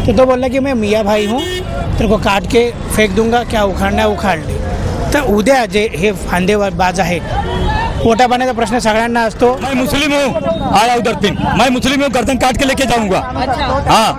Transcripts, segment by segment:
तो बोला कि मैं मियाँ भाई हूँ, तेरे को काट के फेक दूंगा, क्या उखाड़ना है उखाड़ ले. तर उद्या जे हे फांदेबाज आहेत, पोटा पाण्याचा प्रश्न सगळ्यांना असतो. मैं मुस्लिम हूँ, आया उधर फिर मैं मुस्लिम हूँ, गर्दन काट के लेके जाऊंगा. हाँ,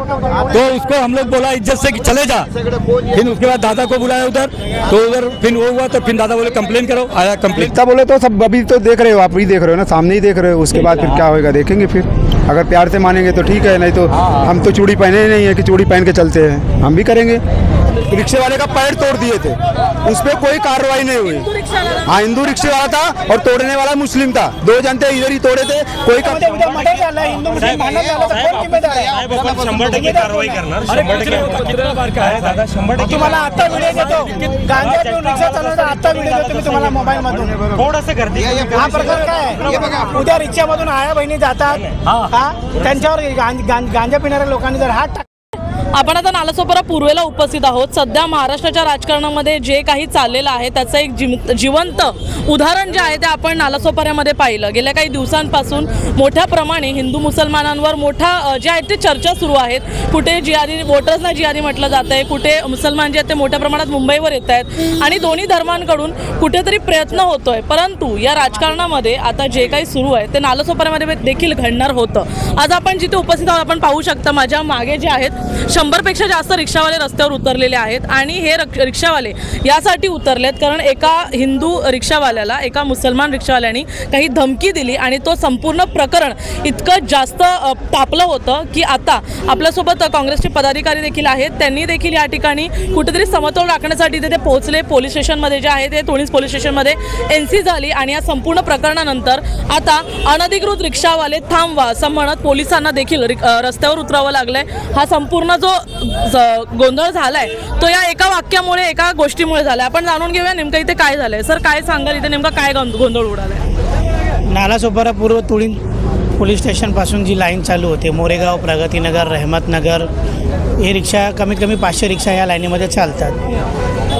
तो उसको हम लोग बोला इज्जत से कि चले जा. फिर उसके बाद दादा को बुलाया उधर, तो उधर फिर वो हुआ, तो फिर दादा बोले कंप्लेन करो. आया कंप्लेन. इतना बोले तो सब अभी तो देख रहे हो, आप भी देख रहे हो ना, सामने ही देख रहे हो. उसके बाद फिर क्या होएगा देखेंगे. फिर अगर प्यार से मानेंगे तो ठीक है, नहीं तो हम तो चूड़ी पहने ही नहीं है कि चूड़ी पहन के चलते हैं. हम भी करेंगे. रिक्शे वाले का पैर तोड़ दिए थे, उस पर कोई कार्रवाई नहीं हुई. हाँ, हिंदू रिक्शे वाला था और तोड़ने वाला मुस्लिम था. दो जनते इधर ही तोड़े थे. कोई तुम्हाला आता व्हिडिओ देतो, गांजा पिऊन रिक्षा चालवता आता व्हिडिओ देतो मी तुम्हाला मोबाईल मधून. थोडंसं गर्दी. हा प्रकार काय आहे? उद्या रिक्षामधून आया बहिणी जातात, त्यांच्यावर गांजा पिणाऱ्या लोकांनी जर हात आपण आता नालासोपारा पूर्वेला उपस्थित आहोत. सध्या महाराष्ट्राच्या राजकारणामध्ये जे काही चाललेलं आहे त्याचं एक जिवंत उदाहरण जे आहे ते आपण नालासोपाऱ्यामध्ये पाहिलं. गेल्या काही दिवसांपासून मोठ्या प्रमाणे हिंदू मुसलमानांवर मोठा जे आहे ते चर्चा सुरू आहेत. कुठे जिहादी वोटर्सना जिहादी म्हटलं जातं आहे, कुठे मुसलमान जे आहेत ते मोठ्या प्रमाणात मुंबईवर येत आहेत आणि दोन्ही धर्मांकडून कुठेतरी प्रयत्न होतोय. परंतु या राजकारणामध्ये आता जे काही सुरू आहे ते नालासोपाऱ्यामध्ये देखील घडणार होतं. आज आपण जिथे उपस्थित आहोत आपण पाहू शकता माझ्या मागे जे आहेत 100पेक्षा जास्त रिक्षावाले रस्त्यावर उतरलेले आहेत आणि हे रिक्षावाले यासाठी उतरलेत कारण एका हिंदू रिक्षावाल्याला एका मुसलमान रिक्षावाल्याने काही धमकी दिली आणि तो संपूर्ण प्रकरण इतकं जास्त तापलं होतं की आता आपल्यासोबत काँग्रेसचे पदाधिकारी देखील आहेत. त्यांनी देखील या ठिकाणी कुठेतरी समतोल राखण्यासाठी ते पोहोचले. पोलीस स्टेशनमध्ये जे आहे ते पोलीस स्टेशनमध्ये एनसी झाली आणि या संपूर्ण प्रकरणानंतर आता अनधिकृत रिक्षावाले थांबवा असं म्हणत पोलिसांना देखील रस्त्यावर उतरावं लागलंय. हा संपूर्ण जो गोंधळ झालाय तो या एका वाक्यामुळे एका गोष्टीमुळे झालाय. आपण जाणून घेऊया नेमकं इथे काय झालंय. सर काय सांगाल, इथे नेमका काय गोंधळ उडालाय? नालासोपारा पूर्व तुळीन पोलीस स्टेशनपासून जी लाईन चालू होते, मोरेगाव, प्रगतीनगर, रहमतनगर, हे रिक्षा कमीत कमी 500 रिक्षा या लाईनीमध्ये चालतात.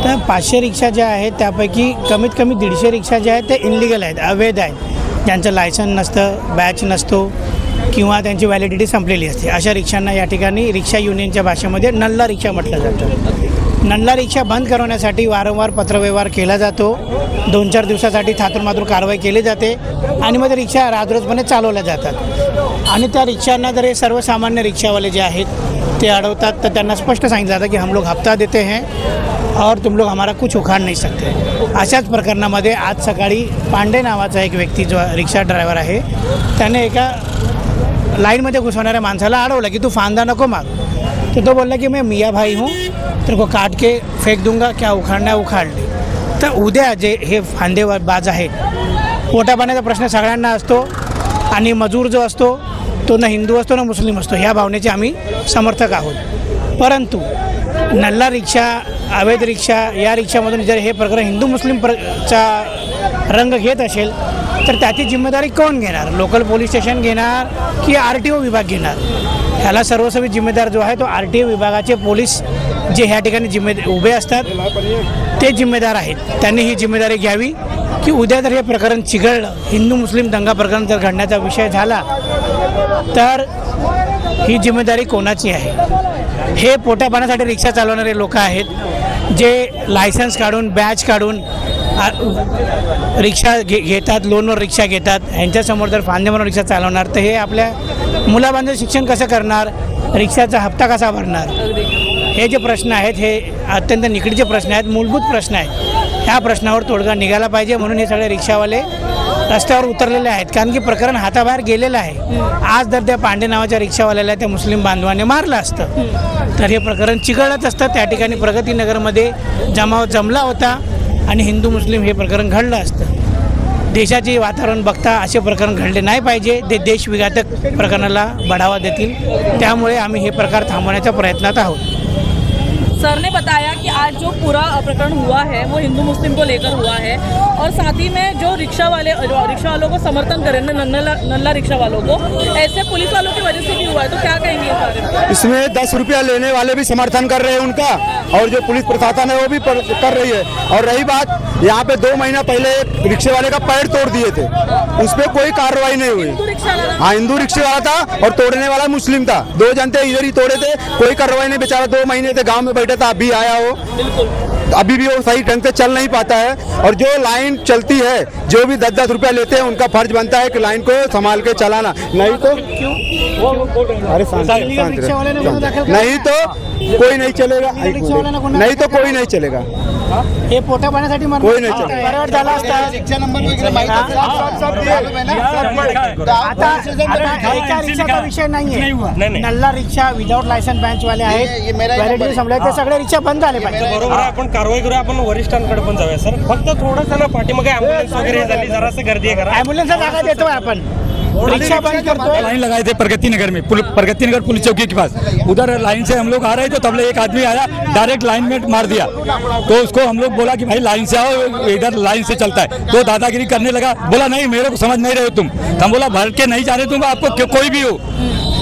तर 500 रिक्षा ज्या आहेत त्यापैकी कमीत कमी 150 रिक्षा ज्या आहेत ते इनलिगल आहेत, अवैध आहेत, ज्यांचं लायसन नसतं, बॅच नसतो किंवा त्यांची व्हॅलिडिटी संपलेली असते. अशा रिक्षांना या ठिकाणी रिक्षा युनियनच्या भाषेमध्ये नल्ला रिक्षा म्हटलं जातं. नल्ला रिक्षा बंद करवण्यासाठी वारंवार पत्रव्यवहार केला जातो. 2-4 दिवसासाठी थातूरमातूर कारवाई केली जाते आणि मग रिक्षा राजरोजपणे चालवल्या जातात. आणि त्या रिक्षांना जर हे सर्वसामान्य रिक्षावाले जे आहेत ते अडवतात तर त्यांना स्पष्ट सांगितलं जातं की हम लोग हफ्ता देते हैं और तुम लोग हमारा कुछ उखाड़ नहीं सकते. अशाच प्रकरणामध्ये आज सकाळी पांडे नावाचा एक व्यक्ती जो रिक्षा ड्रायव्हर आहे त्याने एका लाईनमध्ये घुसवणाऱ्या माणसाला अडवलं की तू फांदा नको मार. तो बोलला की मैं मियाँ भाई हूँ, तेरे को काट के फेक दूंगा, क्या उखाड़ना है उखाड़ ले. तर उद्या जे हे फांदेबाज आहेत, पोटा पाण्याचा प्रश्न सगळ्यांना असतो आणि मजूर जो असतो तो ना हिंदू असतो ना मुस्लिम असतो, ह्या भावनेचे आम्ही समर्थक आहोत. परंतु नल्ला रिक्षा, अवैध रिक्षा, या रिक्षामधून जर हे प्रकरण हिंदू मुस्लिम चा रंग घेत असेल तर त्याची जिम्मेदारी कोण घेणार? लोकल पोलीस स्टेशन घेणार की RTO विभाग घेणार? ह्याला सर्वस्वी जिम्मेदार जो आहे तो RTO विभागाचे पोलीस जे ह्या ठिकाणी उभे असतात ते जिम्मेदार आहेत. त्यांनी ही जिम्मेदारी घ्यावी की उद्या जर हे प्रकरण चिघळलं, हिंदू मुस्लिम दंगा प्रकरण जर घडण्याचा विषय झाला तर ही जिम्मेदारी कोणाची आहे? हे पोटा पाण्यासाठी रिक्षा चालवणारे लोक आहेत जे लायसन्स काढून, बॅच काढून रिक्षा घेतात, लोनवर रिक्षा घेतात. ह्यांच्यासमोर जर फांदे म्हणून रिक्षा चालवणार तर हे आपल्या मुलाबांचं शिक्षण कसं करणार? रिक्षाचा हप्ता कसा भरणार? हे जे प्रश्न आहेत हे अत्यंत निकडीचे प्रश्न आहेत, मूलभूत प्रश्न आहेत. ह्या प्रश्नावर तोडगा निघाला पाहिजे म्हणून हे सगळे रिक्षावाले रस्त्यावर उतरलेले आहेत. कारण की प्रकरण हाताबाहेर गेलेलं आहे. आज जर त्या पांडे नावाच्या रिक्षावाल्याला त्या मुस्लिम बांधवाने मारलं असतं तर हे प्रकरण चिघळत असतं. त्या ठिकाणी प्रगतीनगरमध्ये जमाव जमला होता आणि हिंदू मुस्लिम हे प्रकरण घडलं असतं. देशाचे वातावरण बघता असे प्रकरण घडले नाही पाहिजे. ते देशविघातक प्रकरणाला बढावा देतील. त्यामुळे आम्ही हे प्रकार थांबवण्याच्या प्रयत्नात आहोत. सर ने बताया कि आज जो पूरा प्रकरण हुआ है वो हिंदू मुस्लिम को लेकर हुआ है और साथ ही में जो रिक्शा वालों को समर्थन करें नल्ला रिक्शा वालों को, ऐसे पुलिस वालों की वजह से भी हुआ है, तो क्या कहेंगे इस बारे में? इसमें 10 रुपया लेने वाले भी समर्थन कर रहे हैं उनका, और जो पुलिस प्रशासन है वो भी कर रही है। और रही बात, यहाँ पे 2 महीना पहले रिक्शे वाले का पैर तोड़ दिए थे, उस पर कोई कार्रवाई नहीं हुई। हाँ, हिंदू रिक्शे वाला था और तोड़ने वाला मुस्लिम था, 2 जन थे, इधर ही तोड़े थे, कोई कार्रवाई नहीं। बेचारा 2 महीने से गाँव में बैठा था, अभी आया हो, अभी भी वो सही ढंग से चल नहीं पाता है। और जो लाइन चलती है, जो भी 10-10 रुपया लेते हैं, उनका फर्ज बनता है कि लाइन को संभाल के चलाना, नहीं तो अरे नहीं तो कोई नहीं चलेगा, नहीं तो कोई नहीं चलेगा। हे पोटा पाण्यासाठी कोई नाही चलेगा। बरोबर झाला असता। आता एका रिक्षाचा विषय नाहीये, नल्ला रिक्षा विदाउट लायसन बँच वाले आहेत, व्हॅलिडिटी संपले, ते सगळे रिक्षा बंद झाले पाहिजे। बरोबर आहे, आपण कारवाई करूया, आपण वरिष्ठांकडे पण जाऊया सर। फक्त थोडंसं ना पाठीमागे ॲम्ब्युलन्स वगैरे झाली, जरासं गर्दी आहे करा। ॲम्ब्युलन्सचा जागा देतोय आपण, रिक्शा बंद करतोय। लाइन लगाए थे प्रगति नगर में, प्रगति नगर पुलिस चौकी के पास, उधर लाइन से हम लोग आ रहे थे, तब एक आदमी आया, डायरेक्ट लाइन में मार दिया। तो उसको हम लोग बोला कि भाई लाइन से आओ, इधर लाइन से चलता है। तो दादागिरी करने लगा, बोला नहीं मेरे को समझ नहीं रहे हो तुम। हम बोला भर के नहीं जा रहे तुम, आपको कोई भी हो।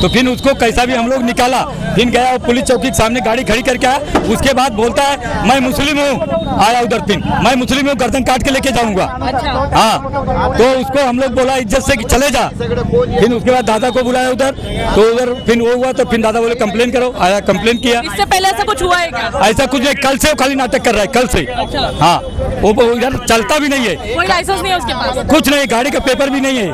तो फिर उसको कैसा भी हम लोग निकाला, फिर गया पुलिस चौकी के सामने गाड़ी खड़ी करके आया। उसके बाद बोलता है मैं मुस्लिम हूँ, आया उधर फिर मैं मुस्लिम हूँ, गर्दन काट के लेके जाऊंगा। हाँ, तो उसको हम लोग बोला इज्जत से कि चले जा। फिर उसके बाद दादा को बुलाया उधर, तो उधर फिर वो हुआ, तो फिर दादा बोले कंप्लेन करो, आया कंप्लेन किया। इससे पहले ऐसा कुछ हुआ है क्या? ऐसा कुछ नहीं, कल से वो खाली नाटक कर रहा है, कल से। हाँ, वो इधर चलता भी नहीं है, कोई लाइसेंस नहीं है उसके पास, कुछ नहीं, गाड़ी का पेपर भी नहीं है।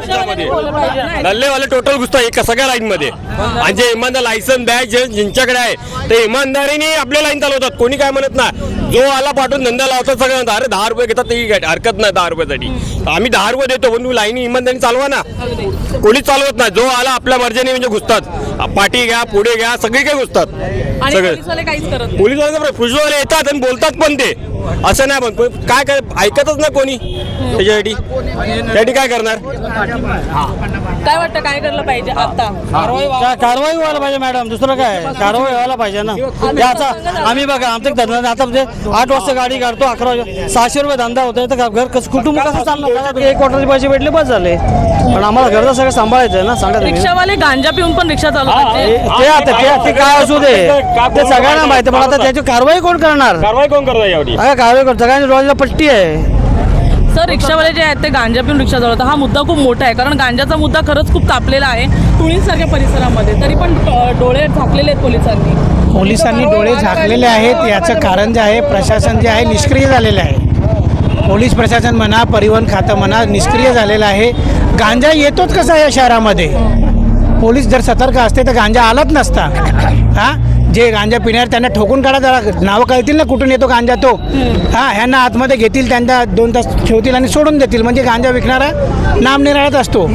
नल्लेवाले टोटल घुसतात एका सगळ्या लाईन मध्ये, आणि जे इमानदार लायसन बॅच ज्यांच्याकडे आहे ते इमानदारीने आपल्या लाईन चालवतात, कोणी काय म्हणत नाही। जो आला पाठवून धंदा लावतात सगळ्यांना, अरे 10 रुपये घेतात ते हरकत नाही, 10 रुपयासाठी आम्ही 10 रुपये देतो, पण तुम्ही लाईन इमानदारीने चालवा ना। कोणी चालवत नाही, जो आला आपल्या मर्जीने म्हणजे घुसतात, पाठी घ्या पुढे घ्या सगळे काही घुसतात सगळे। पोलिसवाले काहीच करत नाही। पुलिसवाले येतात आणि बोलतात पण ते, असं नाही, पण काय काय ऐकतच ना कोणी, त्यासाठी काय करणार? काय वाटतं काय करायला पाहिजे आता? कारवाई व्हायला पाहिजे मॅडम, दुसरं काय, कारवाई व्हायला पाहिजे ना। याचा आम्ही बघा आमचं धंदा आता म्हणजे 8 वाजता गाडी काढतो, 11 वाजता 600 रुपये धंदा होतोय, तर घर कसं कुटुंब कसं चालणार? 1 क्वार्टरचे पैसे भेटले बस झाले, पण आम्हाला घरचं सगळं सांभाळायचं आहे ना। सांगा रिक्षावाले गांजा पिऊन पण रिक्षा चालवतात ते आता ते काय असू दे, ते सगळ्यांना माहिती, पण आता त्याची कारवाई कोण करणार? कारवाई कोण करणार एवढी? कारवाई करतो, सगळ्यांची रोजला पट्टी आहे। सर, रिक्षावाले जे आहेत ते गांजा पिऊन रिक्षा चालवतात, हा मुद्दा खूप मोठा आहे, कारण गांजाचा मुद्दा खरंच खूप तापलेला आहे तुळींसारख्या परिसरामध्ये, तरी पण डोळे झाकलेले आहेत पोलिसांनी। पोलिसांनी डोळे झाकलेले आहेत, याचं कारण जे आहे प्रशासन जे आहे निष्क्रिय झालेलं आहे। पोलीस प्रशासन म्हणा, परिवहन खातं म्हणा, निष्क्रिय झालेलं आहे। गांजा येतोच कसा या शहरामध्ये? पोलीस जर सतर्क असते तर गांजा आलाच नसता। हां, जे गांजा पिणार त्यांना ठोकून काढा, जरा नावं कळतील ना कुठून येतो गांजा तो। हां, ह्यांना आतमध्ये घेतील, त्यांना 2 तास ठेवतील आणि सोडून देतील, म्हणजे गांजा विकणारा नामनिराळाच असतो।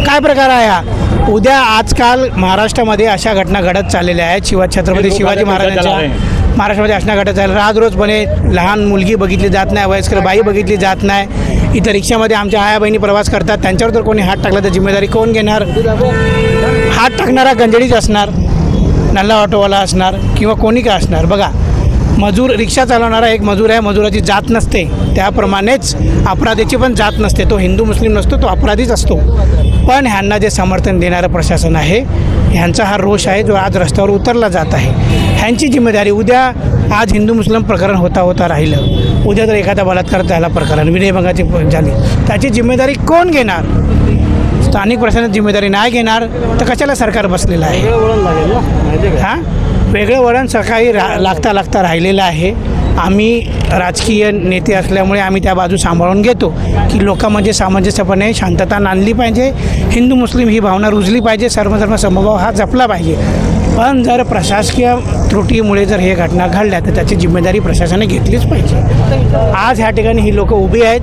काय प्रकार आहे हा? उद्या आजकाल महाराष्ट्रामध्ये अशा घटना घडत चाललेल्या आहेत, छत्रपती शिवाजी महाराजांच्या महाराष्ट्रामध्ये अशा घटना चालल्या, रोजरोजपणे लहान मुलगी बघितली जात नाही, वयस्कर बाई बघितली जात नाही। इथं रिक्षामध्ये आमच्या आया बहिणी प्रवास करतात, त्यांच्यावर जर कोणी हात टाकला तर जिम्मेदारी कोण घेणार? हात टाकणारा गंजडीच असणार, नल्ला ऑटोवाला असणार किंवा कोणी काय असणार। बघा, मजूर रिक्षा चालवणारा एक मजूर आहे, मजुराची जात नसते, त्याप्रमाणेच अपराधीची पण जात नसते, तो हिंदू मुस्लिम नसतो, तो अपराधीच असतो। पण ह्यांना जे समर्थन देणारं प्रशासन आहे, ह्यांचा हा रोष आहे जो आज रस्त्यावर उतरला जात आहे। ह्यांची जिम्मेदारी, उद्या आज हिंदू मुस्लिम प्रकरण होता राहिलं, उद्या जर एखादा बलात्कार झाला प्रकरण, विनयभंगाची झाली, त्याची जिम्मेदारी कोण घेणार? स्थानिक प्रशासन जिम्मेदारी नाही घेणार तर कशाला सरकार बसलेलं आहे? हां, वेगळं वळण सकाळी लागता राहिलेलं आहे। आम्ही राजकीय नेते असल्यामुळे आम्ही त्या बाजू सांभाळून घेतो की लोकांमध्ये सामंजस्यपणे शांतता आणली पाहिजे, हिंदू मुस्लिम ही भावना रुजली पाहिजे, सर्वधर्म समभाव हा जपला पाहिजे। पण जर प्रशासकीय त्रुटीमुळे जर हे घटना घडल्या तर त्याची जिम्मेदारी प्रशासनाने घेतलीच पाहिजे। आज ह्या ठिकाणी ही लोकं उभी आहेत,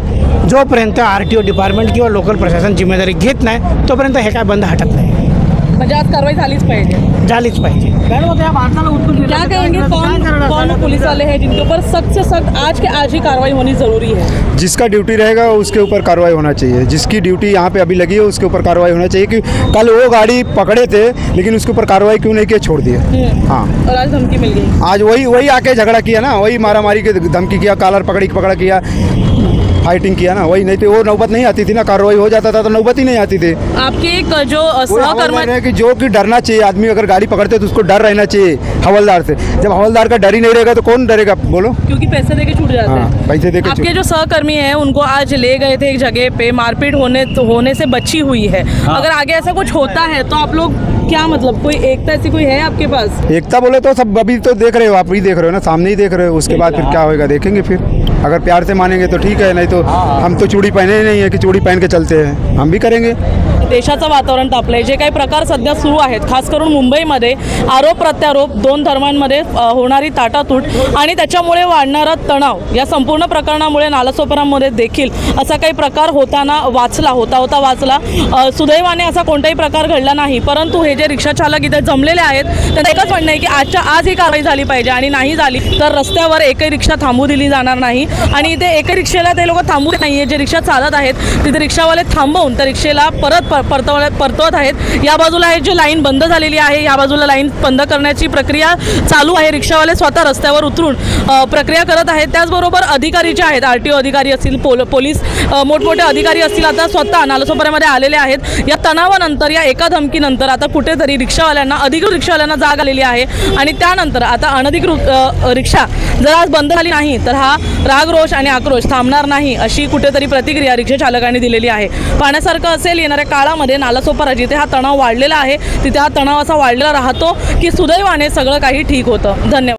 जोपर्यंत RTO डिपार्टमेंट किंवा लोकल प्रशासन जिम्मेदारी घेत नाही तोपर्यंत हे काय बंद हटत नाही। म्हणजे आज कारवाई झालीच पाहिजे. झालीच पाहिजे. क्या कहेंगे, कौन पुलिस वाले हैं जिनके ऊपर सख्त से सख्त आज के आज ही कार्रवाई होनी जरूरी है? जिसका ड्यूटी रहेगा उसके ऊपर कार्रवाई होना चाहिए. जिसकी ड्यूटी यहाँ पे अभी लगी है उसके ऊपर कार्रवाई होना चाहिए कि कल वो गाड़ी पकड़े थे लेकिन उसके ऊपर कार्रवाई क्यों नहीं किया, छोड़ दिए. हाँ, और आज धमकी मिल गई. आज वही आके झगड़ा किया ना, वही मारामारी के धमकी किया, कालर पकड़ा किया, फाइटिंग किया ना, वही. नहीं तो वो नौबत नहीं आती थी ना, कार्रवाई हो जाता था तो नौबत ही नहीं आती थी. आपके एक जो सहकर्मी है कि जो कि डरना चाहिए आदमी, अगर गाड़ी पकड़ते तो उसको डर रहना चाहिए हवलदार से. जब हवलदार का डर ही नहीं रहेगा तो कौन डरेगा, बोलो. क्योंकि पैसे देके छूट जाते हैं. हाँ, पैसे देके. आपके जो सहकर्मी हैं उनको आज ले गए थे एक जगह पे, मारपीट होने से बची हुई है. अगर आगे ऐसा कुछ होता है तो आप लोग क्या, मतलब कोई एकता ऐसी कोई है आपके पास? एकता बोले तो सब अभी तो देख रहे हो, आप भी देख रहे हो ना, सामने ही देख रहे हो. उसके बाद फिर क्या होएगा देखेंगे. फिर अगर प्यार से मानेंगे तो ठीक है, नहीं तो हम तो चूड़ी पहने ही नहीं है कि चूड़ी पहन के चलते हैं. हम भी करेंगे. देशाचं वातावरण तापलंय. जे काही प्रकार सध्या सुरू आहेत, खास करून मुंबईमध्ये आरोप प्रत्यारोप, दोन धर्मांमध्ये होणारी ताटातूट आणि त्याच्यामुळे वाढणारा तणाव, या संपूर्ण प्रकरणामुळे नालासोपारामध्ये देखील असा काही प्रकार होता वाचला. सुदैवाने असा कोणताही प्रकार घडला नाही. परंतु हे जे रिक्षा चालक इथे जमलेले आहेत त्यांचं एकच म्हणणं आहे की आज ही कारवाई झाली पाहिजे आणि नाही झाली तर रस्त्यावर एकही रिक्षा थांबू दिली जाणार नाही. आणि इथे एकही रिक्षेला ते लोक थांबू देत नाहीये. जे रिक्षा चालत आहेत तिथे रिक्षावाले थांबवून त्या रिक्षेला परतवत आहेत. या बाजूला आहे जी लाईन बंद झालेली आहे, या बाजूला लाईन बंद करण्याची प्रक्रिया चालू आहे. रिक्षावाले स्वतः रस्त्यावर उतरून प्रक्रिया करत आहेत. त्याचबरोबर अधिकारी जे आहेत, RTO अधिकारी असतील, पोलीस मोठमोठे अधिकारी असतील, आता स्वतः नालासोपाऱ्यामध्ये आलेले आहेत. या तणावानंतर, या एका धमकीनंतर आता कुठेतरी रिक्षावाल्यांना, अधिकृत रिक्षावाल्यांना जाग आलेली आहे. आणि त्यानंतर आता अनधिकृत रिक्षा जर आज बंद झाली नाही तर हा रागरोष आणि आक्रोश थांबणार नाही, अशी कुठेतरी प्रतिक्रिया रिक्षा चालकांनी दिलेली आहे. पाहण्यासारखं असेल येणाऱ्या काळामध्ये नालासोपारा जिथे हा तणाव वाढलेला आहे तिथे हा तणाव असा वाढलेला राहतो की सुदैवाने सगळं काही ठीक होतं. धन्यवाद.